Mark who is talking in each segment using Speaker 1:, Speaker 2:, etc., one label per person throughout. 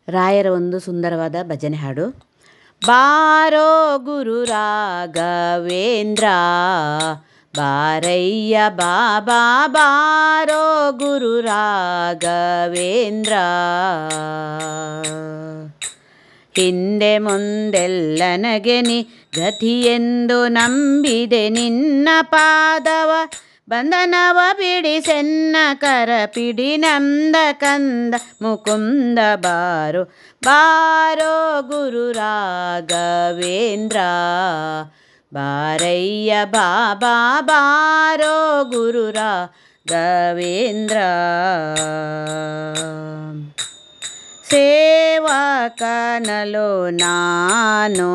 Speaker 1: ರಾಯರ ಒಂದು ಸುಂದರವಾದ ಭಜನೆ ಹಾಡು. ಬಾರೋ ಗುರು ರಾಘವೇಂದ್ರ, ಬಾರಯ್ಯ ಬಾಬಾ ಬಾರೋ ಗುರು ರಾಘವೇಂದ್ರ. ಹಿಂದೆ ಮುಂದೆಲ್ಲ ನನಗೆ ನೀ ಗತಿಯೆಂದು ನಂಬಿದೆ ನಿನ್ನ ಪಾದವ, ಬಂಧನವ ಬಿಡಿಸೆನ್ನ ಕರ ಪಿಡಿ ನಂದ ಕಂದ ಮುಕುಂದ ಬಾರೋ. ಬಾರೋ ಗುರು ರಾಘವೇಂದ್ರ, ಬಾರಯ್ಯ ಬಾಬಾ ಬಾರೋ ಗುರು ರಾಘವೇಂದ್ರ. ಸೇವಕನಲೋ ನಾನು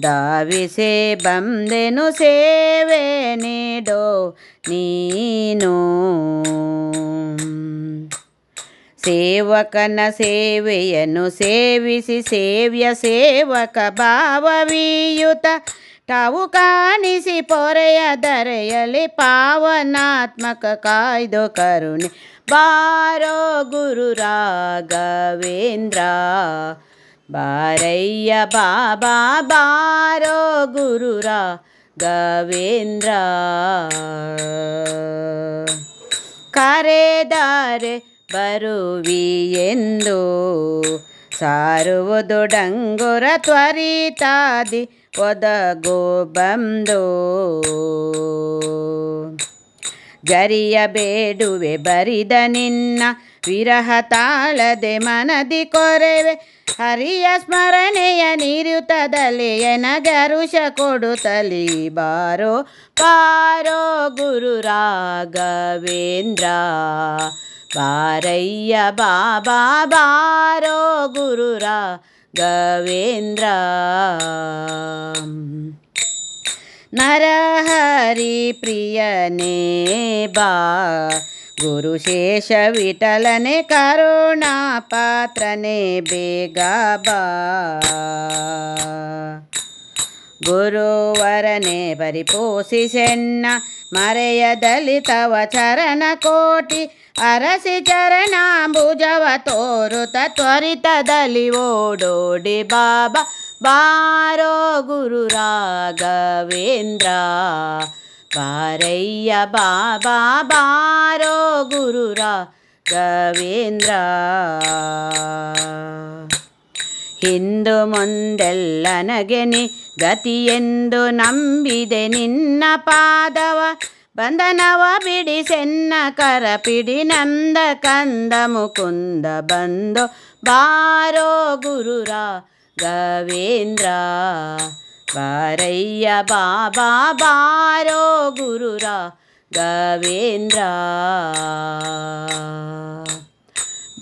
Speaker 1: ಧಾವಿಸೆ ಬಂದೆನು, ಸೇವೆ ನೀಡೋ ನೀನು. ಸೇವಕನ ಸೇವೆಯನ್ನು ಸೇವಿಸಿ ಸೇವ್ಯ ಸೇವಕ ಭಾವವಿಯುತ ತಾವು ಕಾಣಿಸಿ ಪೊರೆಯ ಧರೆಯಲ್ಲಿ ಪಾವನಾತ್ಮಕ ಕಾಯ್ದು ಕರುಣೆ. ಬಾರೋ ಗುರು ರಾಘವೇಂದ್ರ, ಬಾರಯ್ಯ ಬಾಬಾ ಬಾರೋ ಗುರು ರಾಘವೇಂದ್ರ. ಕರೆದರೆ ಬರುವಿ ಎಂದು ಸಾರುವುದು ಡಂಗುರ ತ್ವರಿತಾದಿ ಒದಗೋ ಬಂದು. ಜರಿಯ ಬೇಡುವೆ ಬರಿದ ನಿನ್ನ ವಿರಹ ತಾಳದೆ ಮನದಿ ಕೊರೆವೆ, ಹರಿಯ ಸ್ಮರಣೆಯ ನಿರುತದಲ್ಲಿ ಎನಗರುಷ ಕೊಡುತ್ತಲಿ. ಬಾರೋ ಬಾರೋ ಗುರು ರಾಘವೇಂದ್ರ, ಬಾರಯ್ಯ ಬಾಬಾ ಬಾರೋ ಗುರು ರಾಘವೇಂದ್ರ. ನರಹರಿ ಪ್ರಿಯನೇ ಬಾ, ಗುರು ಶೇಷ ವಿಠಲನೆ ಕರುಣಾ ಪಾತ್ರನೇ ಬೇಗ ಬಾ. ಗುರುವರನೆ ಪರಿಪೋಷಿಸೆನ್ನ ಮರೆಯದಲ್ಲಿ ತವ ಚರಣ ಕೋಟಿ, ಅರಸಿ ಚರಣಾಂಬುಜವ ತೋರುತ ತ್ವರಿತದಲ್ಲಿ ಓಡೋಡಿ. ಬಾಬಾ ಬಾರೋ ಗುರು ರಾಘವೇಂದ್ರ, ಬಾರಯ್ಯ ಬಾಬಾ ಬಾರೋ ಗುರು ರಾಘವೇಂದ್ರ. ಹಿಂದು ಮುಂದೆಲ್ಲ ನನಗೆ ನೀ ಗತಿಯೆಂದು ನಂಬಿದೆ ನಿನ್ನ ಪಾದವ, ಬಂಧನವ ಬಿಡಿಸೆನ್ನ ಕರ ಪಿಡಿ ನಂದ ಕಂದ ಮುಕುಂದ ಬಂದೋ. ಬಾರೋ ಗುರು ರಾಘವೇಂದ್ರ, ಬಾರಯ್ಯ ಬಾಬಾ ಬಾರೋ ಗುರು ರಾಘವೇಂದ್ರ.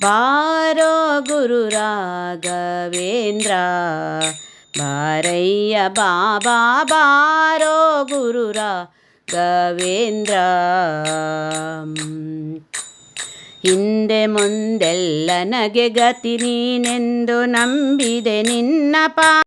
Speaker 1: ಬಾರೋ ಗುರು ರಾಘವೇಂದ್ರ, ಬಾರಯ್ಯ ಬಾಬಾ ಬಾರೋ ಗುರು ರಾಘವೇಂದ್ರ. ಹಿಂದೆ ಮುಂದೆಲ್ಲ ನನಗೆ ಗತಿ ನೀನೆಂದು ನಂಬಿದೆ ನಿನ್ನ